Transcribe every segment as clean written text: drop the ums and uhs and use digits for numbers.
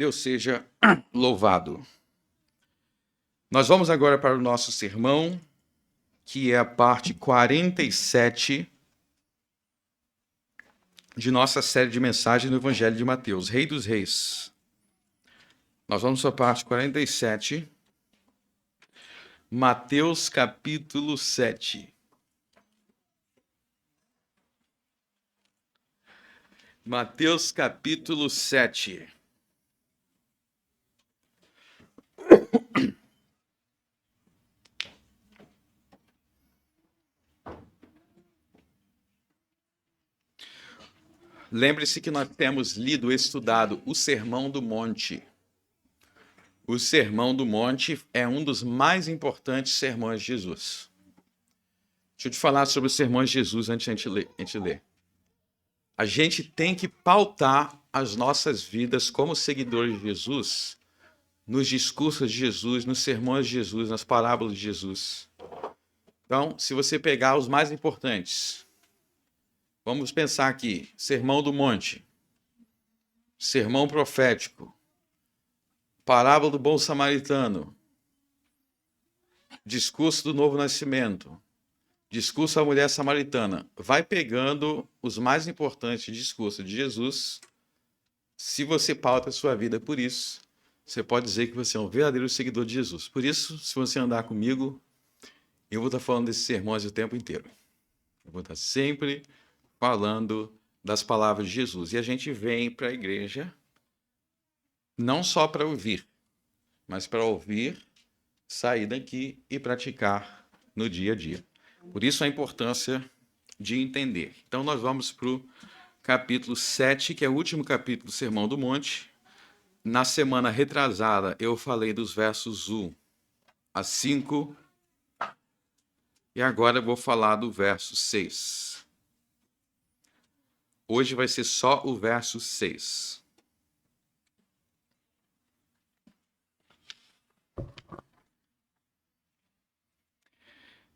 Deus seja louvado. Nós vamos agora para o nosso sermão, que é a parte 47 de nossa série de mensagens no Evangelho de Mateus, Rei dos Reis. Nós vamos para a parte 47, Mateus capítulo 7. Mateus capítulo 7. Lembre-se que nós temos lido e estudado o Sermão do Monte. O Sermão do Monte é um dos mais importantes sermões de Jesus. Deixa eu te falar sobre os sermões de Jesus antes de a gente ler. A gente tem que pautar as nossas vidas como seguidores de Jesus nos discursos de Jesus, nos sermões de Jesus, nas parábolas de Jesus. Então, se você pegar os mais importantes, vamos pensar aqui: Sermão do Monte, Sermão Profético, Parábola do Bom Samaritano, Discurso do Novo Nascimento, Discurso à Mulher Samaritana. Vai pegando os mais importantes discursos de Jesus. Se você pauta a sua vida por isso, você pode dizer que você é um verdadeiro seguidor de Jesus. Por isso, se você andar comigo, eu vou estar falando desses sermões o tempo inteiro. Eu vou estar sempre falando das palavras de Jesus. E a gente vem para a igreja não só para ouvir, mas para ouvir, sair daqui e praticar no dia a dia. Por isso a importância de entender. Então nós vamos para o capítulo 7, que é o último capítulo do Sermão do Monte. Na semana retrasada eu falei dos versos 1 a 5 e agora eu vou falar do verso 6. Hoje vai ser só o verso 6.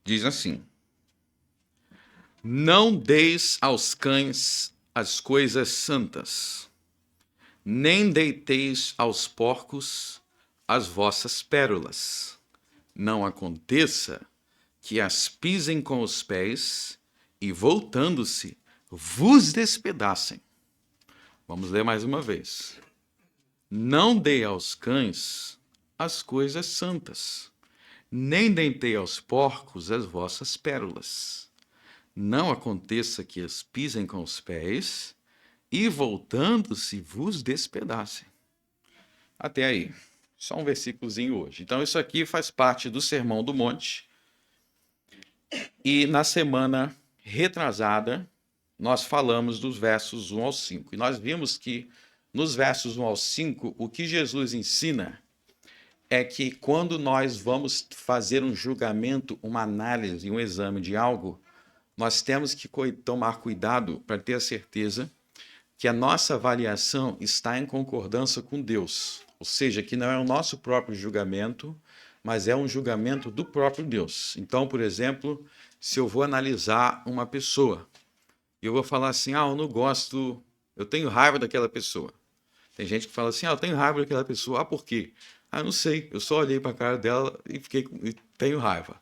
Diz assim: Não deis aos cães as coisas santas, nem deiteis aos porcos as vossas pérolas. Não aconteça que as pisem com os pés e, voltando-se, vos despedacem. Vamos ler mais uma vez. Não dei aos cães as coisas santas, nem deitei aos porcos as vossas pérolas. Não aconteça que as pisem com os pés e, voltando-se, vos despedacem. Até aí. Só um versículozinho hoje. Então, isso aqui faz parte do Sermão do Monte. E na semana retrasada, nós falamos dos versos 1 ao 5. E nós vimos que nos versos 1 ao 5, o que Jesus ensina é que quando nós vamos fazer um julgamento, uma análise, um exame de algo, nós temos que tomar cuidado para ter a certeza que a nossa avaliação está em concordância com Deus. Ou seja, que não é o nosso próprio julgamento, mas é um julgamento do próprio Deus. Então, por exemplo, se eu vou analisar uma pessoa, eu vou falar assim, eu não gosto, eu tenho raiva daquela pessoa. Tem gente que fala assim, eu tenho raiva daquela pessoa. Por quê? Não sei, eu só olhei para a cara dela e tenho raiva.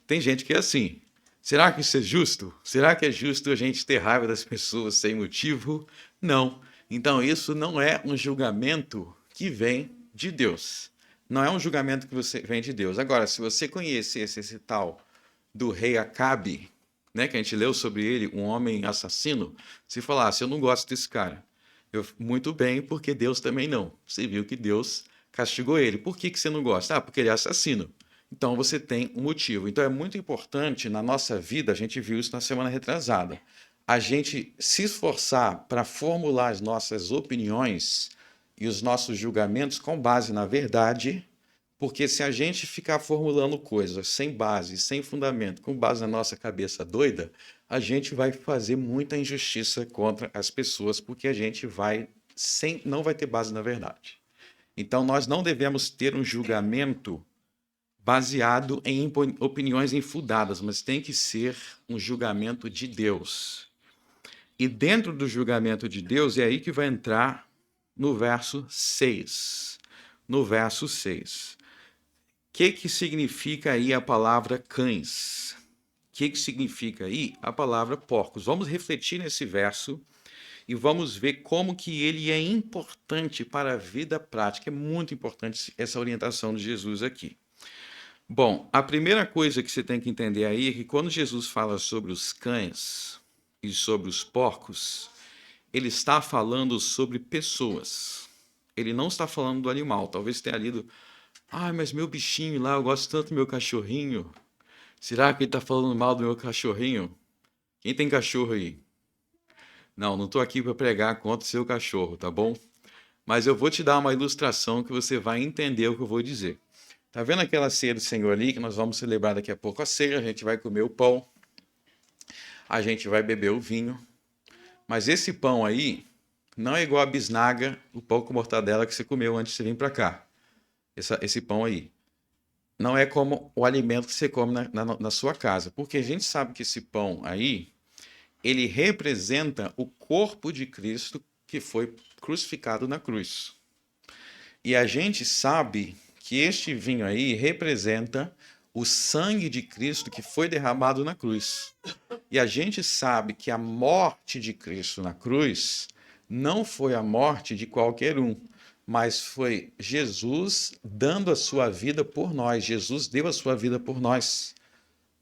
Tem gente que é assim. Será que isso é justo? Será que é justo a gente ter raiva das pessoas sem motivo? Não. Então isso não é um julgamento que vem de Deus. Não é um julgamento que vem de Deus. Agora, se você conhecesse esse tal do rei Acabe, né, que a gente leu sobre ele, um homem assassino, se falasse, eu não gosto desse cara. Muito bem, porque Deus também não. Você viu que Deus castigou ele. Por que você não gosta? Porque ele é assassino. Então você tem um motivo. Então é muito importante na nossa vida, a gente viu isso na semana retrasada, a gente se esforçar para formular as nossas opiniões e os nossos julgamentos com base na verdade, porque se a gente ficar formulando coisas sem base, sem fundamento, com base na nossa cabeça doida, a gente vai fazer muita injustiça contra as pessoas, porque a gente não vai ter base na verdade. Então nós não devemos ter um julgamento baseado em opiniões infundadas, mas tem que ser um julgamento de Deus. E dentro do julgamento de Deus é aí que vai entrar no verso 6. No verso 6. O que significa aí a palavra cães? O que significa aí a palavra porcos? Vamos refletir nesse verso e vamos ver como que ele é importante para a vida prática. É muito importante essa orientação de Jesus aqui. Bom, a primeira coisa que você tem que entender aí é que quando Jesus fala sobre os cães e sobre os porcos, ele está falando sobre pessoas. Ele não está falando do animal. Talvez tenha lido, mas meu bichinho lá, eu gosto tanto do meu cachorrinho. Será que ele está falando mal do meu cachorrinho? Quem tem cachorro aí? Não estou aqui para pregar contra o seu cachorro, tá bom? Mas eu vou te dar uma ilustração que você vai entender o que eu vou dizer. Tá vendo aquela ceia do Senhor ali, que nós vamos celebrar daqui a pouco a ceia, a gente vai comer o pão, a gente vai beber o vinho, mas esse pão aí não é igual a bisnaga, o pão com mortadela que você comeu antes de você vir para cá. Esse pão aí. Não é como o alimento que você come na sua casa, porque a gente sabe que esse pão aí, ele representa o corpo de Cristo que foi crucificado na cruz. E a gente sabe que este vinho aí representa o sangue de Cristo que foi derramado na cruz. E a gente sabe que a morte de Cristo na cruz não foi a morte de qualquer um, mas foi Jesus dando a sua vida por nós. Jesus deu a sua vida por nós.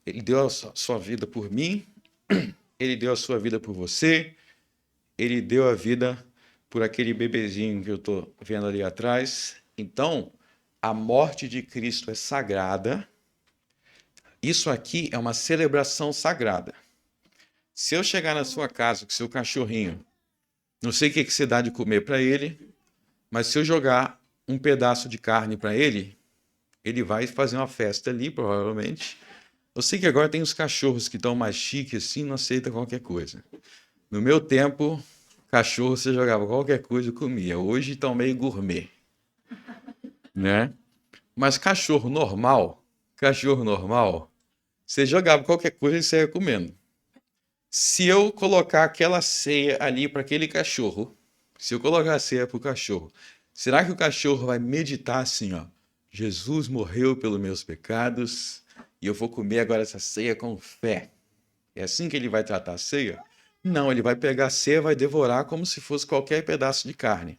Ele deu a sua vida por mim, ele deu a sua vida por você, ele deu a vida por aquele bebezinho que eu estou vendo ali atrás. Então, a morte de Cristo é sagrada. Isso aqui é uma celebração sagrada. Se eu chegar na sua casa com seu cachorrinho, não sei o que você dá de comer para ele, mas se eu jogar um pedaço de carne para ele, ele vai fazer uma festa ali, provavelmente. Eu sei que agora tem os cachorros que estão mais chiques assim, não aceita qualquer coisa. No meu tempo, cachorro você jogava qualquer coisa e comia. Hoje estão meio gourmet, né? Mas cachorro normal, você jogava qualquer coisa e você ia comendo. Se eu colocar aquela ceia ali para aquele cachorro, se eu colocar a ceia para o cachorro, será que o cachorro vai meditar assim, ó? Jesus morreu pelos meus pecados e eu vou comer agora essa ceia com fé. É assim que ele vai tratar a ceia? Não, ele vai pegar a ceia e vai devorar como se fosse qualquer pedaço de carne.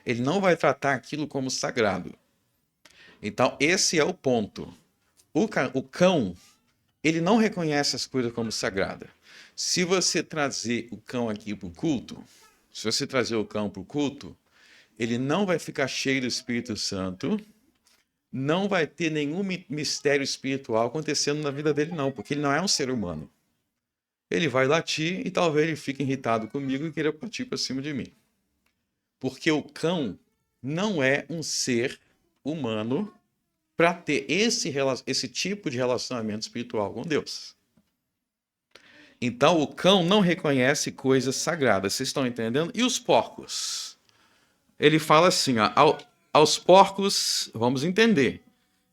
Ele não vai tratar aquilo como sagrado. Então, esse é o ponto. O cão, ele não reconhece as coisas como sagradas. Se você trazer o cão aqui para o culto, se você trazer o cão para o culto, ele não vai ficar cheio do Espírito Santo, não vai ter nenhum mistério espiritual acontecendo na vida dele, não, porque ele não é um ser humano. Ele vai latir e talvez ele fique irritado comigo e queira partir para cima de mim. Porque o cão não é um ser humano para ter esse tipo de relacionamento espiritual com Deus. Então, o cão não reconhece coisas sagradas. Vocês estão entendendo? E os porcos? Ele fala assim, ó, aos porcos, vamos entender,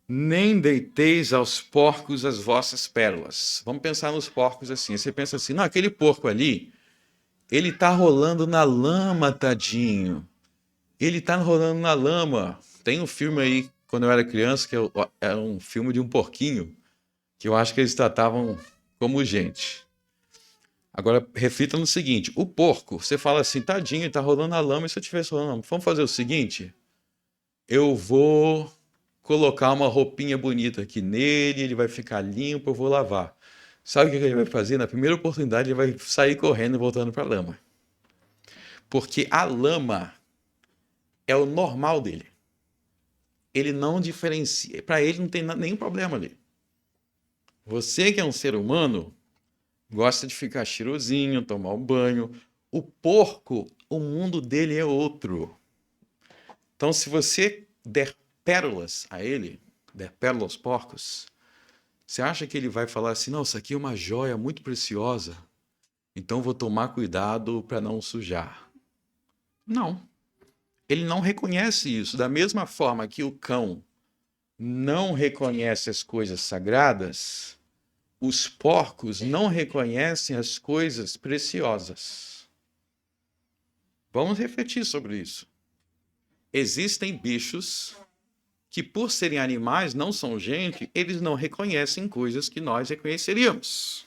nem deiteis aos porcos as vossas pérolas. Vamos pensar nos porcos assim. Você pensa assim, não, aquele porco ali, ele tá rolando na lama, tadinho. Ele tá rolando na lama. Tem um filme aí, quando eu era criança, que era um filme de um porquinho, que eu acho que eles tratavam como gente. Agora, reflita no seguinte, o porco, você fala assim, tadinho, ele tá rolando na lama, e se eu tivesse rolando na lama? Vamos fazer o seguinte, eu vou colocar uma roupinha bonita aqui nele, ele vai ficar limpo, eu vou lavar. Sabe o que ele vai fazer? Na primeira oportunidade, ele vai sair correndo e voltando para a lama. Porque a lama é o normal dele. Ele não diferencia. Para ele não tem nenhum problema ali. Você que é um ser humano, gosta de ficar cheirosinho, tomar um banho. O porco, o mundo dele é outro. Então, se você der pérolas a ele, der pérolas aos porcos, você acha que ele vai falar assim, não, isso aqui é uma joia muito preciosa, então vou tomar cuidado para não sujar? Não. Ele não reconhece isso. Da mesma forma que o cão não reconhece as coisas sagradas, os porcos não reconhecem as coisas preciosas. Vamos refletir sobre isso. Existem bichos que, por serem animais, não são gente, eles não reconhecem coisas que nós reconheceríamos.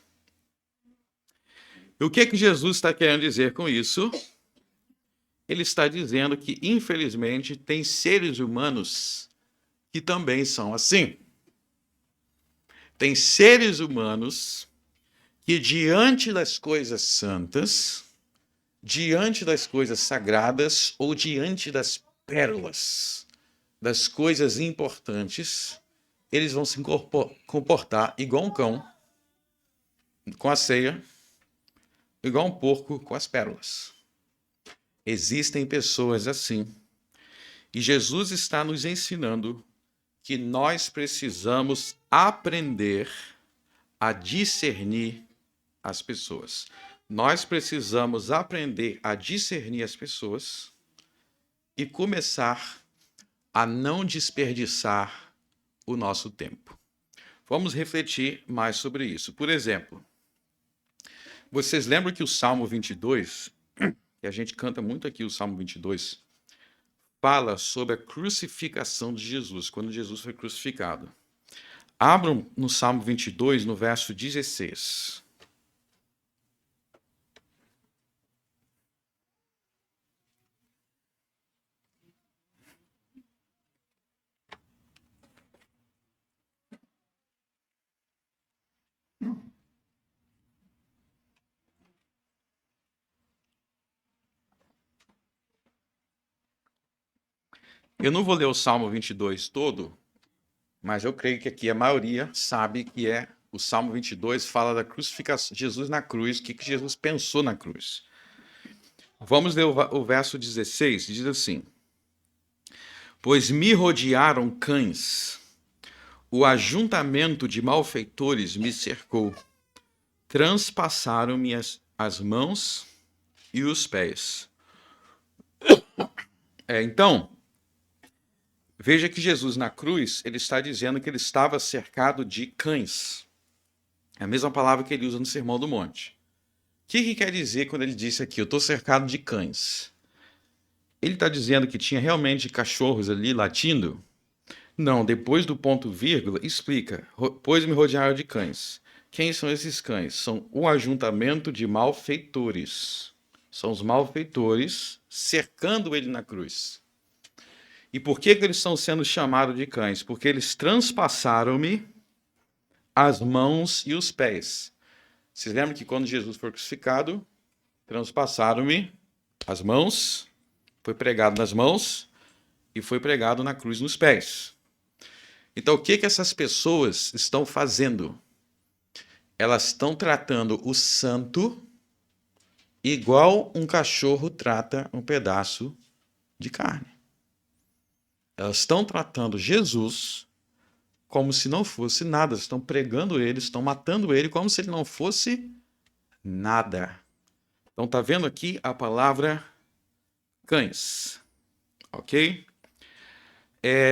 E o que Jesus está querendo dizer com isso? Ele está dizendo que, infelizmente, tem seres humanos que também são assim. Tem seres humanos que, diante das coisas santas, diante das coisas sagradas ou diante das pérolas, das coisas importantes, eles vão se comportar igual um cão com a ceia, igual um porco com as pérolas. Existem pessoas assim. E Jesus está nos ensinando que nós precisamos aprender a discernir as pessoas. Nós precisamos aprender a discernir as pessoas e começar a não desperdiçar o nosso tempo. Vamos refletir mais sobre isso. Por exemplo, vocês lembram que o Salmo 22, que a gente canta muito aqui, o Salmo 22, fala sobre a crucificação de Jesus, quando Jesus foi crucificado. Abram no Salmo 22, no verso 16. Eu não vou ler o Salmo 22 todo, mas eu creio que aqui a maioria sabe que é o Salmo 22 fala da crucificação, Jesus na cruz, o que Jesus pensou na cruz. Vamos ler o verso 16, diz assim: Pois me rodearam cães, o ajuntamento de malfeitores me cercou, transpassaram-me as mãos e os pés. Então, veja que Jesus na cruz, ele está dizendo que ele estava cercado de cães. É a mesma palavra que ele usa no Sermão do Monte. O que quer dizer quando ele disse aqui, eu estou cercado de cães? Ele está dizendo que tinha realmente cachorros ali latindo? Não, depois do ponto vírgula, explica, pois me rodearam de cães. Quem são esses cães? São o ajuntamento de malfeitores. São os malfeitores cercando ele na cruz. E por que eles estão sendo chamados de cães? Porque eles transpassaram-me as mãos e os pés. Vocês lembram que quando Jesus foi crucificado, transpassaram-me as mãos, foi pregado nas mãos e foi pregado na cruz nos pés. Então, o que essas pessoas estão fazendo? Elas estão tratando o santo igual um cachorro trata um pedaço de carne. Elas estão tratando Jesus como se não fosse nada. Estão pregando ele, estão matando ele como se ele não fosse nada. Então, está vendo aqui a palavra cães, ok?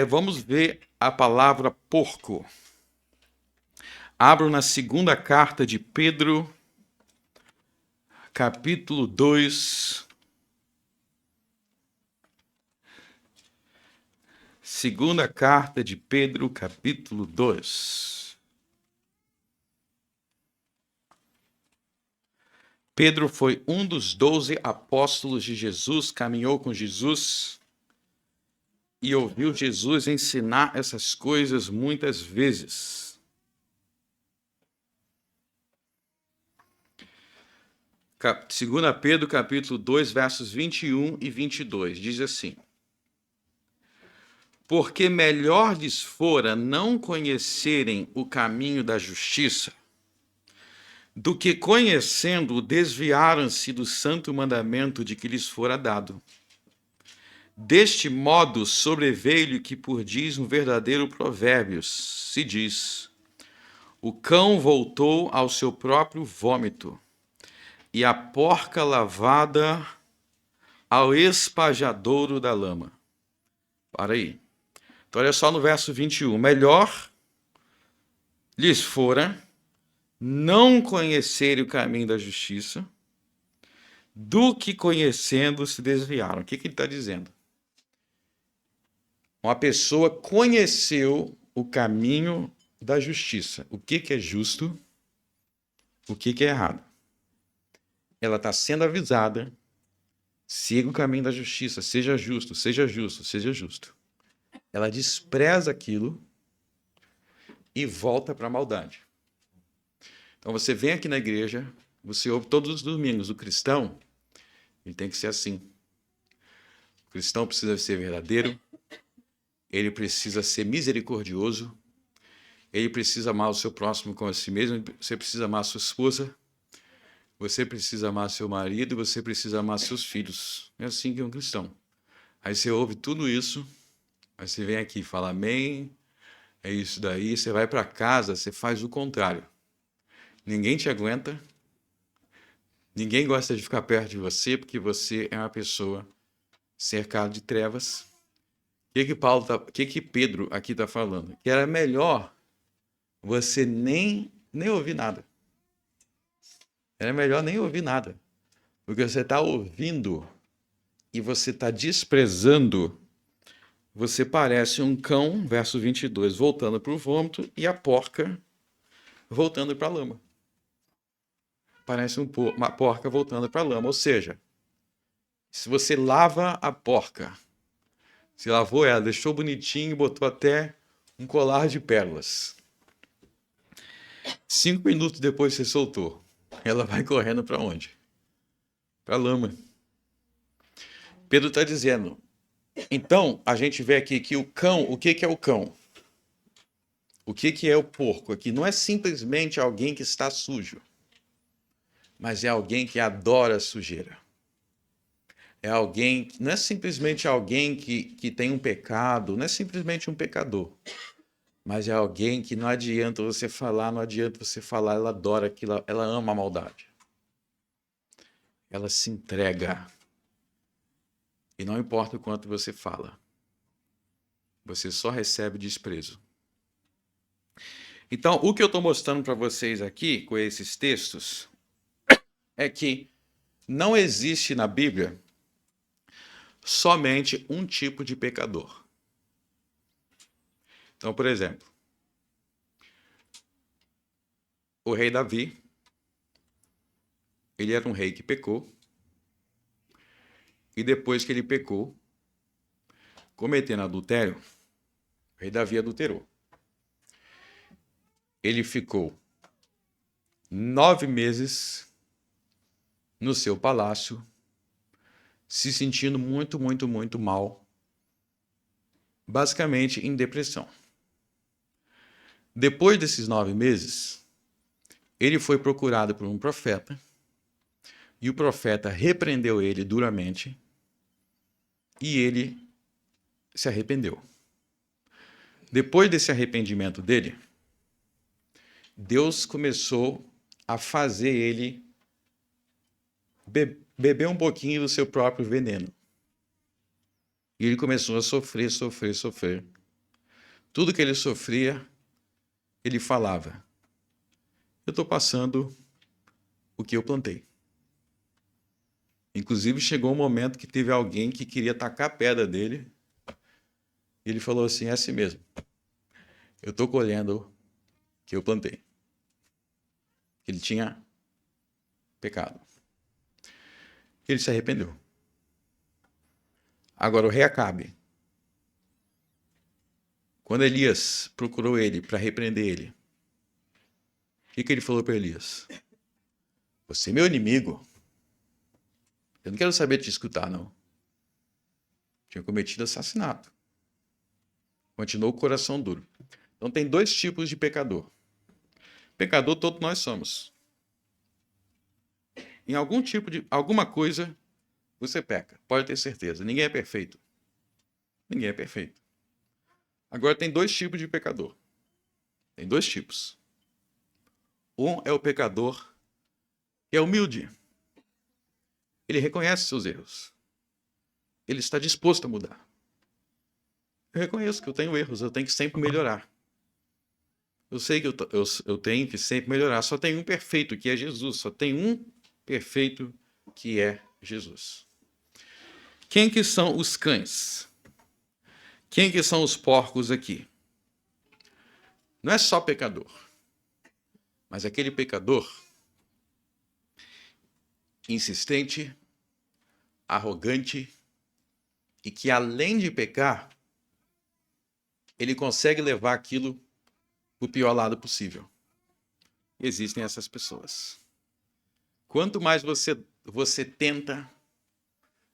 Vamos ver a palavra porco. Abro na segunda carta de Pedro, capítulo 2. Segunda carta de Pedro, capítulo 2. Pedro foi um dos 12 apóstolos de Jesus, caminhou com Jesus e ouviu Jesus ensinar essas coisas muitas vezes. Segunda Pedro, capítulo 2, versos 21 e 22, diz assim: Porque melhor lhes fora não conhecerem o caminho da justiça, do que conhecendo desviaram-se do santo mandamento de que lhes fora dado. Deste modo sobreveio-lhe que por diz um verdadeiro provérbio, se diz: o cão voltou ao seu próprio vômito, e a porca lavada ao espajadouro da lama. Para aí. Então, olha só no verso 21. Melhor lhes fora não conhecerem o caminho da justiça, do que conhecendo se desviaram. O que ele está dizendo? Uma pessoa conheceu o caminho da justiça. O que é justo, o que é errado. Ela está sendo avisada, siga o caminho da justiça, seja justo, seja justo, seja justo. Ela despreza aquilo e volta para a maldade. Então você vem aqui na igreja, você ouve todos os domingos, o cristão, ele tem que ser assim. O cristão precisa ser verdadeiro, ele precisa ser misericordioso, ele precisa amar o seu próximo como a si mesmo, você precisa amar a sua esposa, você precisa amar seu marido, você precisa amar seus filhos. É assim que é um cristão. Aí você ouve tudo isso, aí você vem aqui e fala amém, é isso daí, você vai para casa, você faz o contrário. Ninguém te aguenta, ninguém gosta de ficar perto de você, porque você é uma pessoa cercada de trevas. O que Pedro aqui está falando? Que era melhor você nem ouvir nada. Era melhor nem ouvir nada. Porque você está ouvindo e você está desprezando. Você parece um cão, verso 22, voltando para o vômito, e a porca voltando para a lama. Parece uma porca voltando para a lama. Ou seja, se você lava a porca, você lavou ela, deixou bonitinho, botou até um colar de pérolas. 5 minutos depois você soltou. Ela vai correndo para onde? Para a lama. Pedro está dizendo. Então, a gente vê aqui que o cão, o que é o cão? O que é o porco aqui? Não é simplesmente alguém que está sujo, mas é alguém que adora a sujeira. É alguém, não é simplesmente alguém que tem um pecado, não é simplesmente um pecador, mas é alguém que não adianta você falar, ela adora aquilo, ela ama a maldade. Ela se entrega. E não importa o quanto você fala, você só recebe desprezo. Então, o que eu estou mostrando para vocês aqui, com esses textos, é que não existe na Bíblia somente um tipo de pecador. Então, por exemplo, o rei Davi, ele era um rei que pecou, e depois que ele pecou, cometendo adultério, o rei Davi adulterou. Ele ficou 9 meses no seu palácio, se sentindo muito, muito, muito mal, basicamente em depressão. Depois desses 9 meses, ele foi procurado por um profeta, e o profeta repreendeu ele duramente, e ele se arrependeu. Depois desse arrependimento dele, Deus começou a fazer ele beber um pouquinho do seu próprio veneno. E ele começou a sofrer. Tudo que ele sofria, ele falava: eu estou passando o que eu plantei. Inclusive, chegou um momento que teve alguém que queria tacar a pedra dele. E ele falou assim, é assim mesmo. Eu estou colhendo o que eu plantei. Ele tinha pecado. Ele se arrependeu. Agora, o rei Acabe, quando Elias procurou ele para repreender ele, o que ele falou para Elias? Você é meu inimigo. Eu não quero saber de te escutar, não. Tinha cometido assassinato. Continuou o coração duro. Então tem 2 tipos de pecador. Pecador todos nós somos. Em alguma coisa você peca, pode ter certeza. Ninguém é perfeito. Ninguém é perfeito. Agora tem 2 tipos de pecador. Tem 2 tipos. Um é o pecador que é humilde. Ele reconhece seus erros. Ele está disposto a mudar. Eu reconheço que eu tenho erros, eu tenho que sempre melhorar. Eu sei que eu tenho que sempre melhorar. Só tem um perfeito, que é Jesus. Só tem um perfeito, que é Jesus. Quem que são os cães? Quem que são os porcos aqui? Não é só pecador, mas aquele pecador insistente, arrogante e que, além de pecar, ele consegue levar aquilo para o pior lado possível. Existem essas pessoas. Quanto mais você tenta,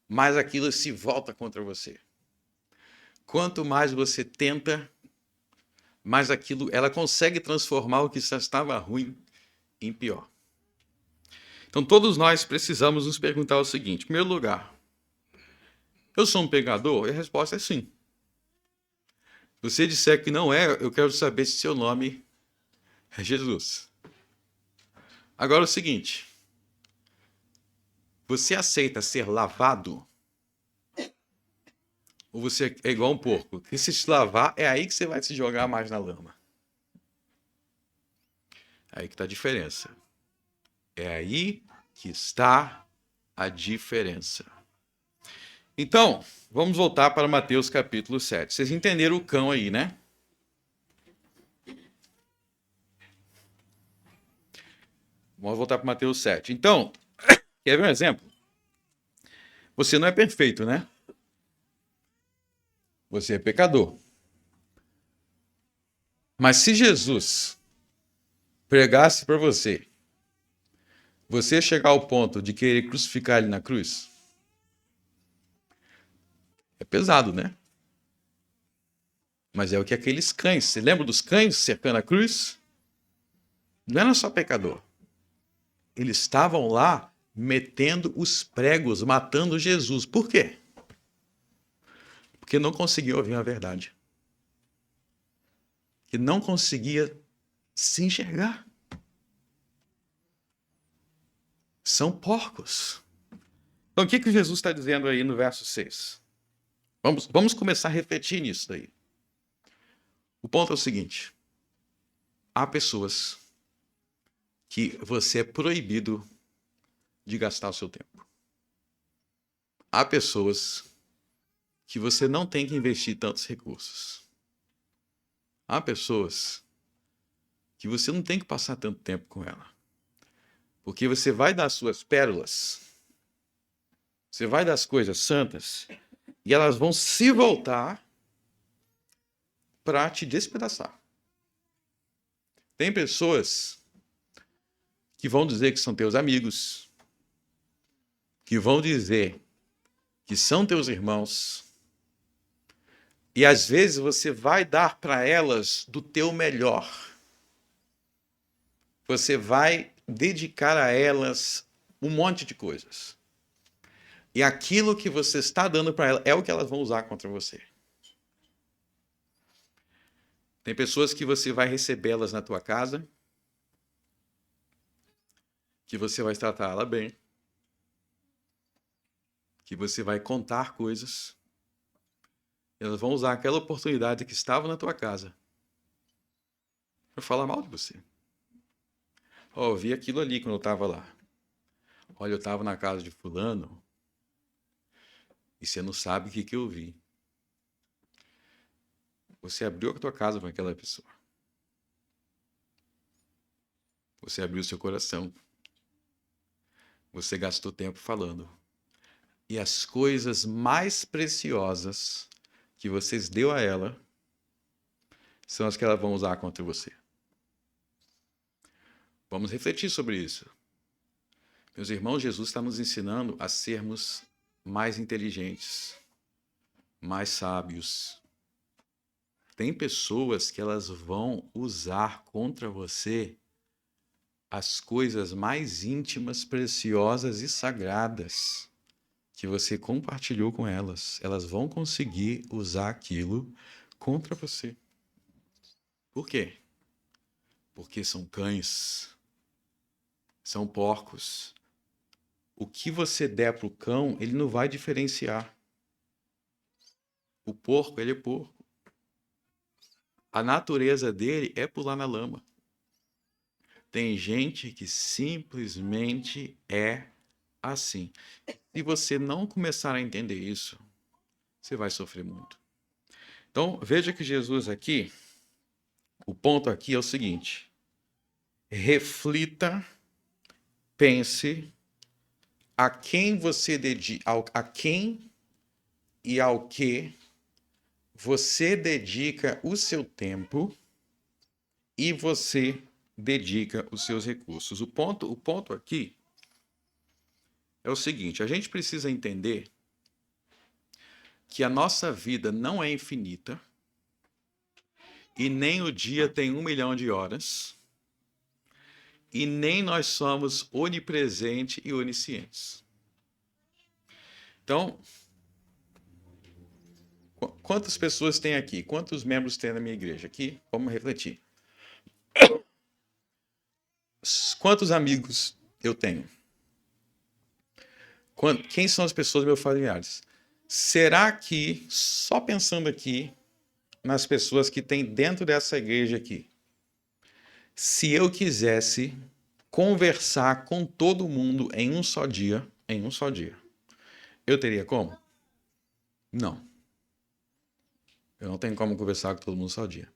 mais aquilo se volta contra você. Quanto mais você tenta, mais aquilo, ela consegue transformar o que já estava ruim em pior. Então todos nós precisamos nos perguntar o seguinte: em primeiro lugar, eu sou um pecador? E a resposta é sim. Se você disser que não é, eu quero saber se seu nome é Jesus. Agora o seguinte: você aceita ser lavado? Ou você é igual um porco? Que se te lavar, é aí que você vai se jogar mais na lama. É aí que está a diferença. É aí que está a diferença. Então, vamos voltar para Mateus capítulo 7. Vocês entenderam o cão aí, né? Vamos voltar para Mateus 7. Então, quer ver um exemplo? Você não é perfeito, né? Você é pecador. Mas se Jesus pregasse para você, você chegar ao ponto de querer crucificar ele na cruz, é pesado, né? Mas é o que aqueles cães, você lembra dos cães cercando a cruz? Não era só pecador. Eles estavam lá metendo os pregos, matando Jesus. Por quê? Porque não conseguia ouvir a verdade. Que não conseguia se enxergar. São porcos. Então o que Jesus está dizendo aí no verso 6? Vamos começar a refletir nisso daí. O ponto é o seguinte: há pessoas que você é proibido de gastar o seu tempo. Há pessoas que você não tem que investir tantos recursos. Há pessoas que você não tem que passar tanto tempo com ela. Porque você vai dar suas pérolas, você vai dar as coisas santas, e elas vão se voltar para te despedaçar. Tem pessoas que vão dizer que são teus amigos, que vão dizer que são teus irmãos, e às vezes você vai dar para elas do teu melhor. Você vai dedicar a elas um monte de coisas. E aquilo que você está dando para elas é o que elas vão usar contra você. Tem pessoas que você vai recebê-las na tua casa, que você vai tratar ela bem, que você vai contar coisas. Elas vão usar aquela oportunidade que estava na tua casa para falar mal de você. Ó, eu vi aquilo ali quando eu estava lá. Olha, eu estava na casa de fulano e você não sabe o que eu vi. Você abriu a tua casa para aquela pessoa. Você abriu seu coração. Você gastou tempo falando. E as coisas mais preciosas que vocês deu a ela são as que ela vão usar contra você. Vamos refletir sobre isso. Meus irmãos, Jesus está nos ensinando a sermos mais inteligentes, mais sábios. Tem pessoas que elas vão usar contra você as coisas mais íntimas, preciosas e sagradas que você compartilhou com elas. Elas vão conseguir usar aquilo contra você. Por quê? Porque são cães, são porcos. O que você der para o cão, ele não vai diferenciar. O porco, ele é porco. A natureza dele é pular na lama. Tem gente que simplesmente é assim. Se você não começar a entender isso, você vai sofrer muito. Então, veja que Jesus aqui, o ponto aqui é o seguinte: reflita, pense a quem você dedica, a quem e ao que você dedica o seu tempo e você dedica os seus recursos. O ponto aqui é o seguinte: a gente precisa entender que a nossa vida não é infinita e nem o dia tem 1 milhão de horas e nem nós somos onipresentes e oniscientes. Então, quantas pessoas tem aqui? Quantos membros tem na minha igreja aqui? Vamos refletir. Quantos amigos eu tenho? Quem são as pessoas meus familiares? Será que, só pensando aqui, nas pessoas que tem dentro dessa igreja aqui, se eu quisesse conversar com todo mundo em um só dia, eu teria como? Não. Eu não tenho como conversar com todo mundo só dia.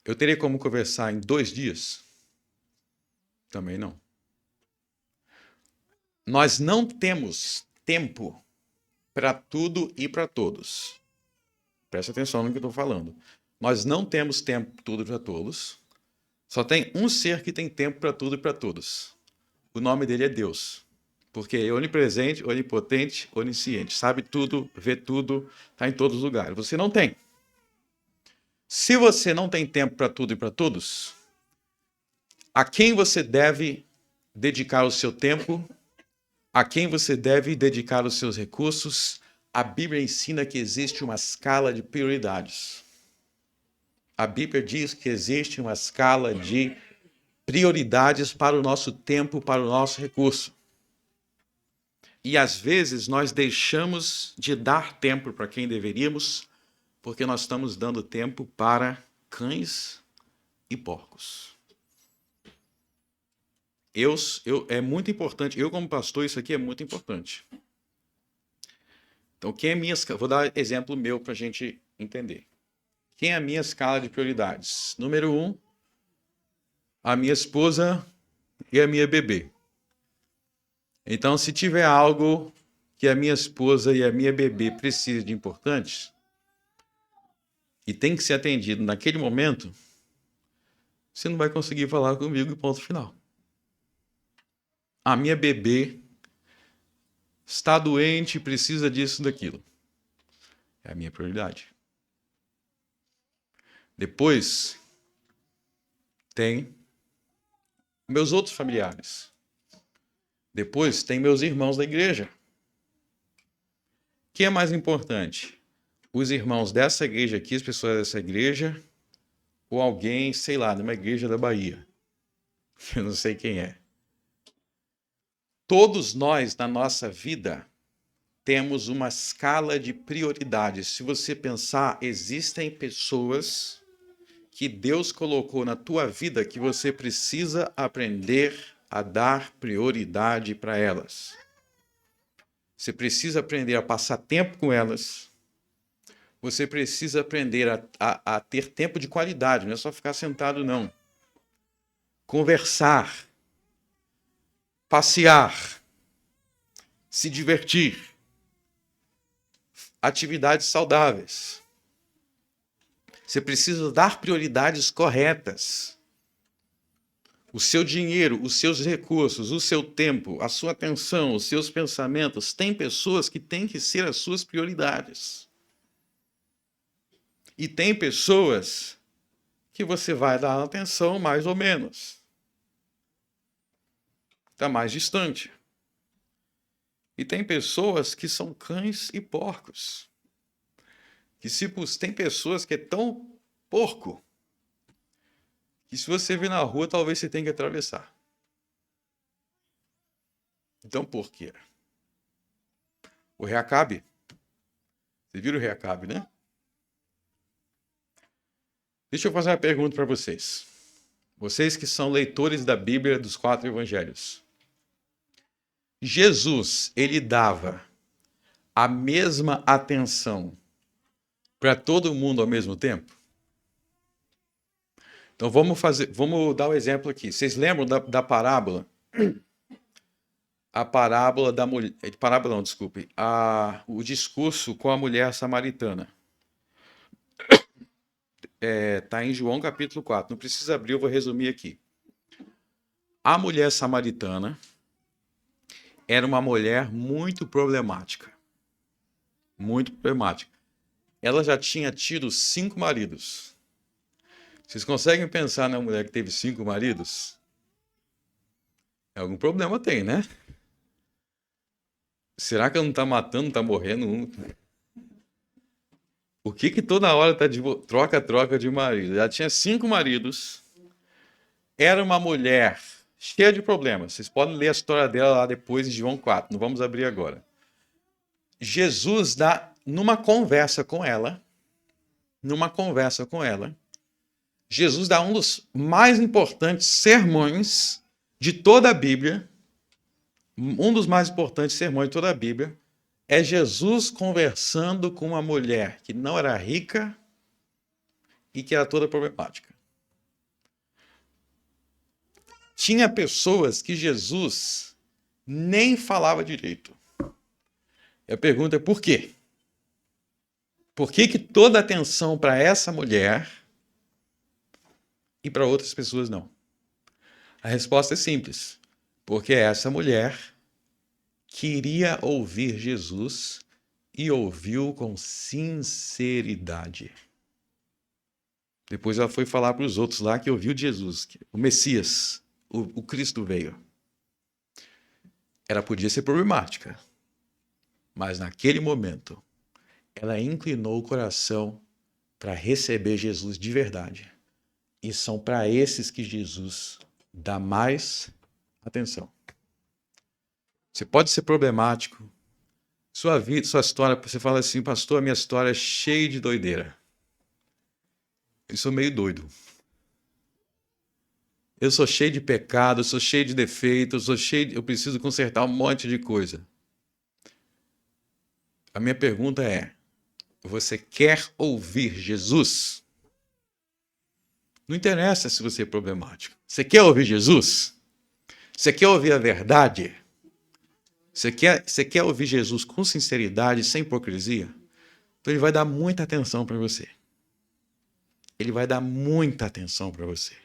Eu teria como conversar em 2 dias? Também não. Nós não temos tempo para tudo e para todos. Presta atenção no que eu estou falando. Nós não temos tempo para tudo e para todos. Só tem um ser que tem tempo para tudo e para todos. O nome dele é Deus. Porque é onipresente, onipotente, onisciente. Sabe tudo, vê tudo, está em todos os lugares. Você não tem. Se você não tem tempo para tudo e para todos, a quem você deve dedicar o seu tempo? A quem você deve dedicar os seus recursos? A Bíblia ensina que existe uma escala de prioridades. A Bíblia diz que existe uma escala de prioridades para o nosso tempo, para o nosso recurso. E às vezes nós deixamos de dar tempo para quem deveríamos, porque nós estamos dando tempo para cães e porcos. É muito importante, eu como pastor, isso aqui é muito importante. Então, vou dar exemplo meu para a gente entender. Quem é a minha escala de prioridades? Número 1, a minha esposa e a minha bebê. Então, se tiver algo que a minha esposa e a minha bebê precisam de importante e tem que ser atendido naquele momento, você não vai conseguir falar comigo, ponto final. A minha bebê está doente e precisa disso, daquilo. É a minha prioridade. Depois, tem meus outros familiares. Depois, tem meus irmãos da igreja. Quem é mais importante? Os irmãos dessa igreja aqui, as pessoas dessa igreja, ou alguém, sei lá, numa igreja da Bahia. Eu não sei quem é. Todos nós, na nossa vida, temos uma escala de prioridades. Se você pensar, existem pessoas que Deus colocou na tua vida que você precisa aprender a dar prioridade para elas. Você precisa aprender a passar tempo com elas. Você precisa aprender a ter tempo de qualidade, não é só ficar sentado, não. Conversar, passear, se divertir, atividades saudáveis. Você precisa dar prioridades corretas. O seu dinheiro, os seus recursos, o seu tempo, a sua atenção, os seus pensamentos, tem pessoas que têm que ser as suas prioridades. E tem pessoas que você vai dar atenção mais ou menos. Está mais distante. E tem pessoas que são cães e porcos. Tem pessoas que é tão porco que se você vir na rua, talvez você tenha que atravessar. Então, por quê? O rei Acabe. Você viram o rei Acabe, né? Deixa eu fazer uma pergunta para vocês. Vocês que são leitores da Bíblia dos 4 evangelhos. Jesus, ele dava a mesma atenção para todo mundo ao mesmo tempo? Então vamos dar um exemplo aqui. Vocês lembram da parábola? A parábola da mulher. Parábola não, desculpe. O discurso com a mulher samaritana. Está em João capítulo 4. Não precisa abrir, eu vou resumir aqui. A mulher samaritana era uma mulher muito problemática. Muito problemática. Ela já tinha tido 5 maridos. Vocês conseguem pensar na mulher que teve 5 maridos? Algum problema tem, né? Será que ela não está matando, não está morrendo um? Por que toda hora está de troca-troca de marido? Ela tinha 5 maridos. Era uma mulher cheia de problemas. Vocês podem ler a história dela lá depois em João 4. Não vamos abrir agora. Jesus dá, numa conversa com ela, Jesus dá um dos mais importantes sermões de toda a Bíblia. Um dos mais importantes sermões de toda a Bíblia é Jesus conversando com uma mulher que não era rica e que era toda problemática. Tinha pessoas que Jesus nem falava direito. E a pergunta é por quê? Por que toda a atenção para essa mulher e para outras pessoas não? A resposta é simples. Porque essa mulher queria ouvir Jesus e ouviu com sinceridade. Depois ela foi falar para os outros lá que ouviu de Jesus, o Messias, o Cristo veio. Ela podia ser problemática, mas naquele momento ela inclinou o coração para receber Jesus de verdade. E são para esses que Jesus dá mais atenção. Você pode ser problemático. Sua vida, sua história, você fala assim, pastor, a minha história é cheia de doideira. Eu sou meio doido. Eu sou cheio de pecado, eu sou cheio de defeitos, eu preciso consertar um monte de coisa. A minha pergunta é, você quer ouvir Jesus? Não interessa se você é problemático. Você quer ouvir Jesus? Você quer ouvir a verdade? Você quer ouvir Jesus com sinceridade, sem hipocrisia? Então ele vai dar muita atenção para você. Ele vai dar muita atenção para você.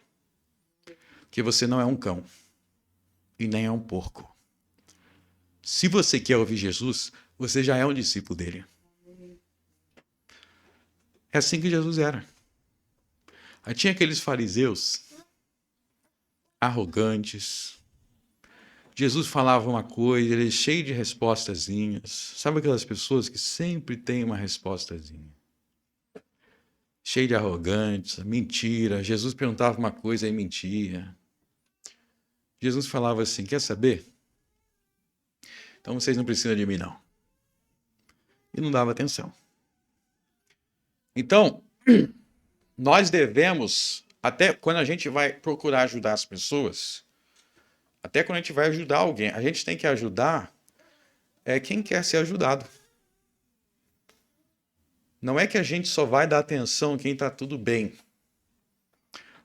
Porque você não é um cão e nem é um porco. Se você quer ouvir Jesus, você já é um discípulo dele. É assim que Jesus era. Aí tinha aqueles fariseus arrogantes. Jesus falava uma coisa, ele é cheio de respostazinhas. Sabe aquelas pessoas que sempre têm uma respostazinha? Cheio de arrogância, mentira. Jesus perguntava uma coisa e mentia. Jesus falava assim, quer saber? Então vocês não precisam de mim, não. E não dava atenção. Então, nós devemos, até quando a gente vai procurar ajudar as pessoas, até quando a gente vai ajudar alguém, a gente tem que ajudar quem quer ser ajudado. Não é que a gente só vai dar atenção a quem está tudo bem.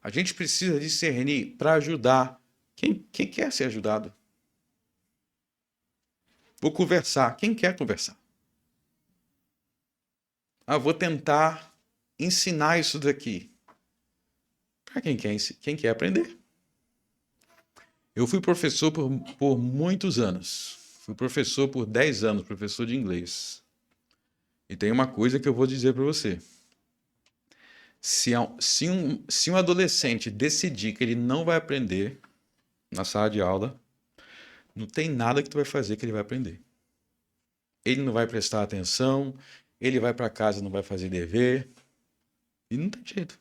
A gente precisa discernir para ajudar quem quer ser ajudado. Vou conversar. Quem quer conversar? Vou tentar ensinar isso daqui. Para quem quer aprender. Eu fui professor por muitos anos. Fui professor por 10 anos, professor de inglês. E tem uma coisa que eu vou dizer para você. Se um adolescente decidir que ele não vai aprender na sala de aula, não tem nada que tu vai fazer que ele vai aprender. Ele não vai prestar atenção, ele vai para casa e não vai fazer dever. E não tem jeito.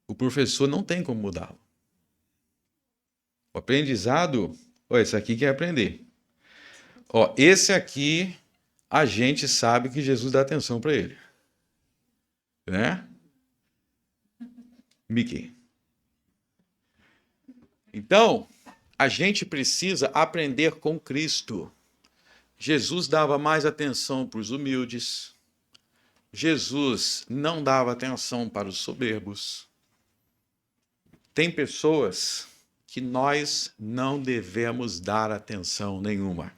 O professor não tem como mudá-lo. O aprendizado, esse aqui quer aprender. Esse aqui, a gente sabe que Jesus dá atenção para ele. Né? Mickey. Então, a gente precisa aprender com Cristo. Jesus dava mais atenção para os humildes, Jesus não dava atenção para os soberbos. Tem pessoas que nós não devemos dar atenção nenhuma.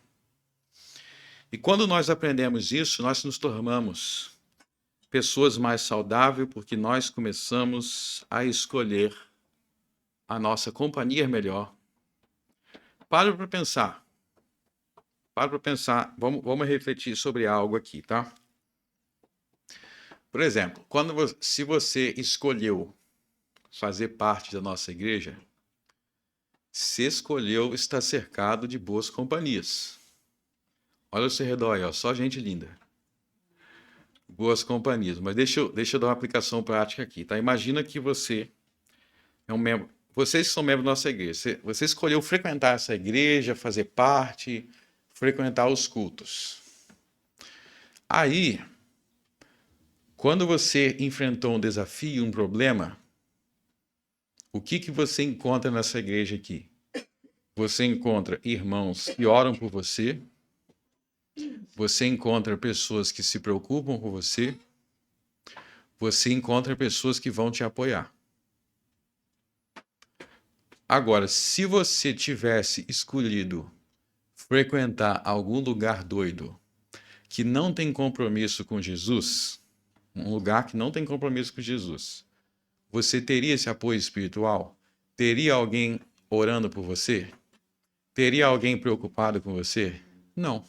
E quando nós aprendemos isso, nós nos tornamos pessoas mais saudáveis, porque nós começamos a escolher a nossa companhia melhor. Para para pensar. Vamos refletir sobre algo aqui, tá? Por exemplo, se você escolheu fazer parte da nossa igreja, você escolheu estar cercado de boas companhias. Olha ao seu redor aí, ó, só gente linda. Boas companhias. Mas deixa eu dar uma aplicação prática aqui, tá? Imagina que você é um membro. Vocês que são membros da nossa igreja. Você escolheu frequentar essa igreja, fazer parte, frequentar os cultos. Aí, quando você enfrentou um desafio, um problema, o que você encontra nessa igreja aqui? Você encontra irmãos que oram por você. Você encontra pessoas que se preocupam com você. Você encontra pessoas que vão te apoiar. Agora, se você tivesse escolhido frequentar algum lugar doido que não tem compromisso com Jesus, um lugar que não tem compromisso com Jesus, você teria esse apoio espiritual? Teria alguém orando por você? Teria alguém preocupado com você? Não.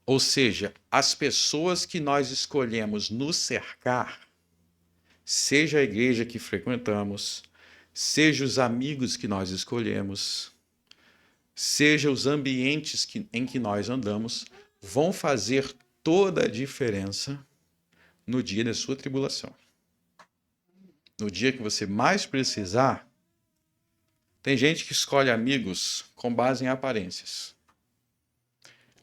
Ou seja, as pessoas que nós escolhemos nos cercar, seja a igreja que frequentamos, seja os amigos que nós escolhemos, seja os ambientes em que nós andamos, vão fazer toda a diferença no dia da sua tribulação. No dia que você mais precisar, tem gente que escolhe amigos com base em aparências.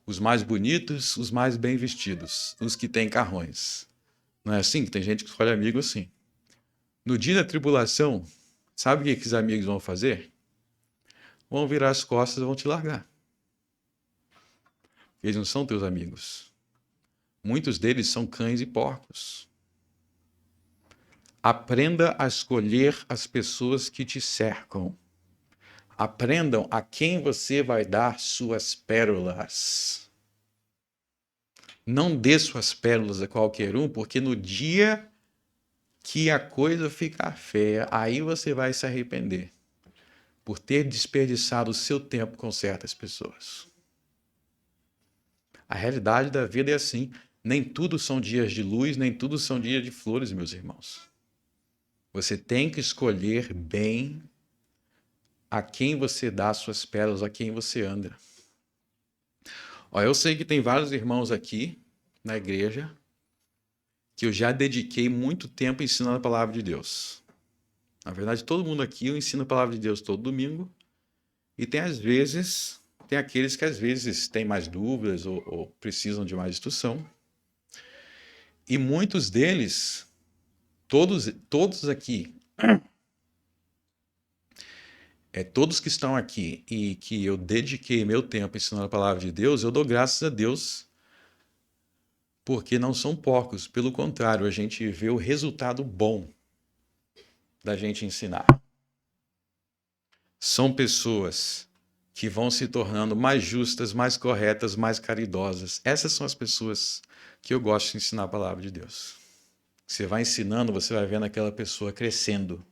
Os mais bonitos, os mais bem vestidos, os que têm carrões. Não é assim? Tem gente que escolhe amigo assim. No dia da tribulação, sabe o que esses amigos vão fazer? Vão virar as costas e vão te largar. Eles não são teus amigos. Muitos deles são cães e porcos. Aprenda a escolher as pessoas que te cercam. Aprendam a quem você vai dar suas pérolas. Não dê suas pérolas a qualquer um, porque no dia que a coisa ficar feia, aí você vai se arrepender por ter desperdiçado o seu tempo com certas pessoas. A realidade da vida é assim. Nem tudo são dias de luz, nem tudo são dias de flores, meus irmãos. Você tem que escolher bem a quem você dá suas pérolas, a quem você anda. Ó, eu sei que tem vários irmãos aqui na igreja que eu já dediquei muito tempo ensinando a palavra de Deus. Na verdade, todo mundo aqui eu ensino a palavra de Deus todo domingo. E tem aqueles que às vezes têm mais dúvidas ou precisam de mais instrução. E muitos deles, todos aqui, todos que estão aqui e que eu dediquei meu tempo ensinando a palavra de Deus, eu dou graças a Deus, porque não são porcos. Pelo contrário, a gente vê o resultado bom da gente ensinar. São pessoas que vão se tornando mais justas, mais corretas, mais caridosas. Essas são as pessoas que eu gosto de ensinar a palavra de Deus. Você vai ensinando, você vai vendo aquela pessoa crescendo.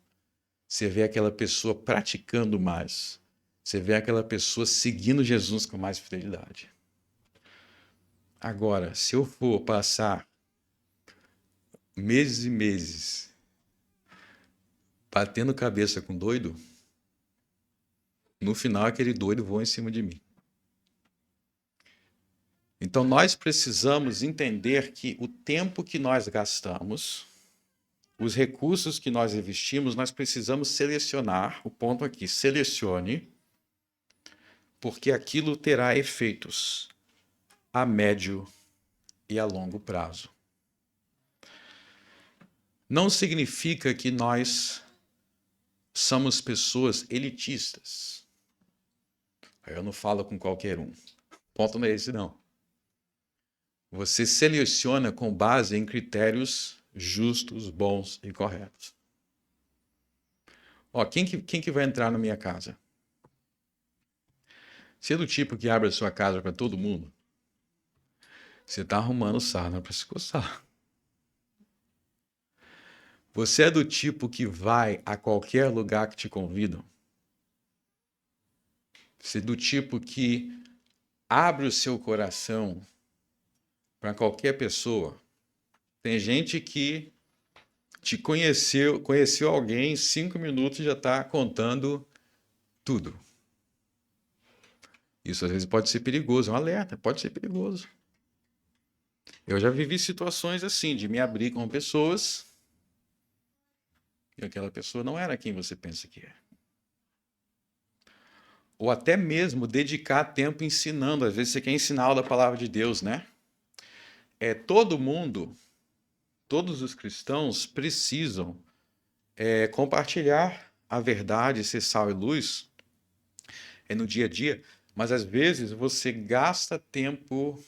Você vê aquela pessoa praticando mais. Você vê aquela pessoa seguindo Jesus com mais fidelidade. Agora, se eu for passar meses e meses batendo cabeça com doido, no final aquele doido voa em cima de mim. Então nós precisamos entender que o tempo que nós gastamos, os recursos que nós investimos, nós precisamos selecionar, o ponto aqui, selecione, porque aquilo terá efeitos a médio e a longo prazo. Não significa que nós somos pessoas elitistas. Eu não falo com qualquer um. O ponto não é esse, não. Você seleciona com base em critérios justos, bons e corretos. Ó, quem que vai entrar na minha casa? Se é do tipo que abre a sua casa para todo mundo, você está arrumando sarna para se coçar. Você é do tipo que vai a qualquer lugar que te convidam? Você é do tipo que abre o seu coração para qualquer pessoa? Tem gente que te conheceu alguém, em 5 minutos já está contando tudo. Isso às vezes pode ser perigoso, é um alerta, pode ser perigoso. Eu já vivi situações assim, de me abrir com pessoas e aquela pessoa não era quem você pensa que é. Ou até mesmo dedicar tempo ensinando. Às vezes você quer ensinar aula da palavra de Deus, né? Todo mundo, todos os cristãos precisam compartilhar a verdade, ser sal e luz no dia a dia, mas às vezes você gasta tempo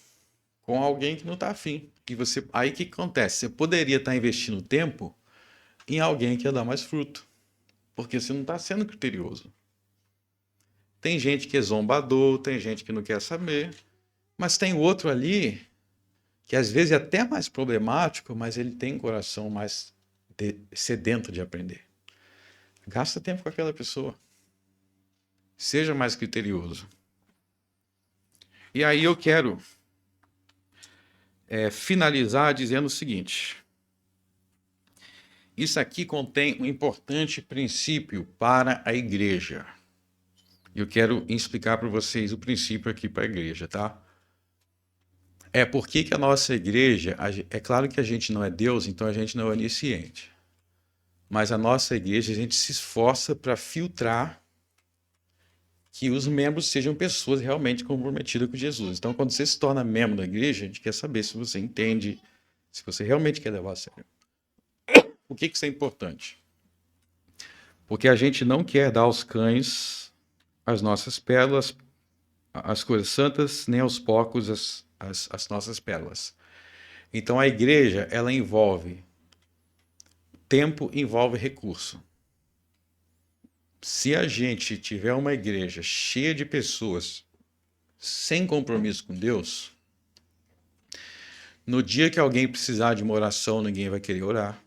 com alguém que não está afim. E aí o que acontece? Você poderia estar investindo tempo em alguém que ia dar mais fruto, porque você não está sendo criterioso. Tem gente que é zombador, tem gente que não quer saber, mas tem outro ali que às vezes é até mais problemático, mas ele tem um coração mais sedento de aprender. Gasta tempo com aquela pessoa. Seja mais criterioso. E aí eu quero finalizar dizendo o seguinte. Isso aqui contém um importante princípio para a igreja. Eu quero explicar para vocês o princípio aqui para a igreja, tá? Por que a nossa igreja, é claro que a gente não é Deus, então a gente não é onisciente. Mas a nossa igreja, a gente se esforça para filtrar que os membros sejam pessoas realmente comprometidas com Jesus. Então, quando você se torna membro da igreja, a gente quer saber se você entende, se você realmente quer levar a sério. Por que isso é importante? Porque a gente não quer dar aos cães as nossas pérolas, as coisas santas, nem aos porcos as nossas pérolas. Então, a igreja, ela envolve tempo, envolve recurso. Se a gente tiver uma igreja cheia de pessoas sem compromisso com Deus, no dia que alguém precisar de uma oração, ninguém vai querer orar.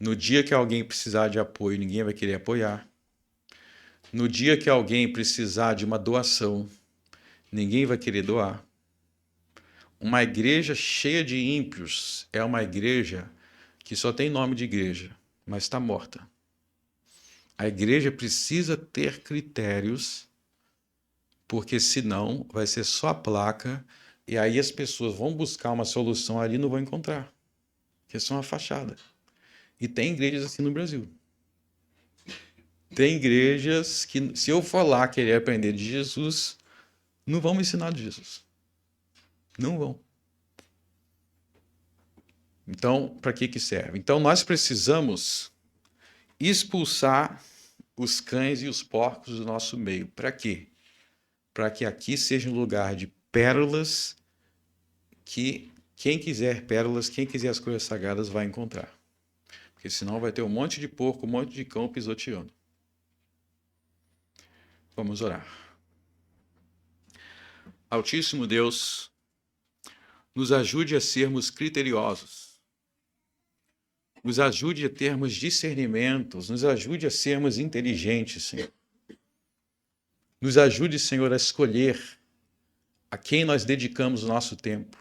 No dia que alguém precisar de apoio, ninguém vai querer apoiar. No dia que alguém precisar de uma doação, ninguém vai querer doar. Uma igreja cheia de ímpios é uma igreja que só tem nome de igreja, mas está morta. A igreja precisa ter critérios, porque senão vai ser só a placa e aí as pessoas vão buscar uma solução ali e não vão encontrar, que é só uma fachada. E tem igrejas assim no Brasil. Tem igrejas que, se eu for lá querer aprender de Jesus, não vão me ensinar de Jesus. Não vão. Então, para que serve? Então, nós precisamos expulsar os cães e os porcos do nosso meio. Para quê? Para que aqui seja um lugar de pérolas que quem quiser pérolas, quem quiser as coisas sagradas vai encontrar. Porque senão vai ter um monte de porco, um monte de cão pisoteando. Vamos orar. Altíssimo Deus, nos ajude a sermos criteriosos. Nos ajude a termos discernimentos, nos ajude a sermos inteligentes, Senhor. Nos ajude, Senhor, a escolher a quem nós dedicamos o nosso tempo.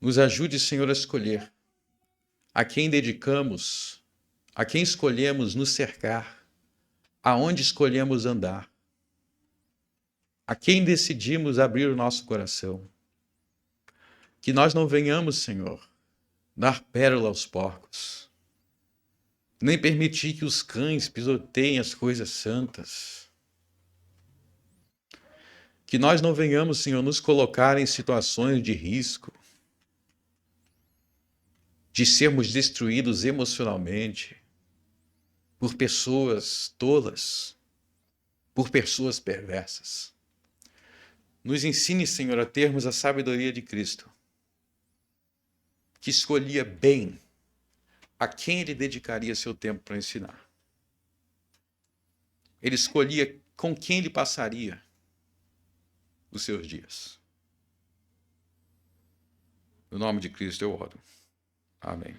Nos ajude, Senhor, a escolher a quem dedicamos, a quem escolhemos nos cercar, aonde escolhemos andar, a quem decidimos abrir o nosso coração. Que nós não venhamos, Senhor, dar pérola aos porcos, nem permitir que os cães pisoteiem as coisas santas. Que nós não venhamos, Senhor, nos colocar em situações de risco, de sermos destruídos emocionalmente por pessoas tolas, por pessoas perversas. Nos ensine, Senhor, a termos a sabedoria de Cristo, que escolhia bem a quem ele dedicaria seu tempo para ensinar. Ele escolhia com quem ele passaria os seus dias. No nome de Cristo eu oro. Amém.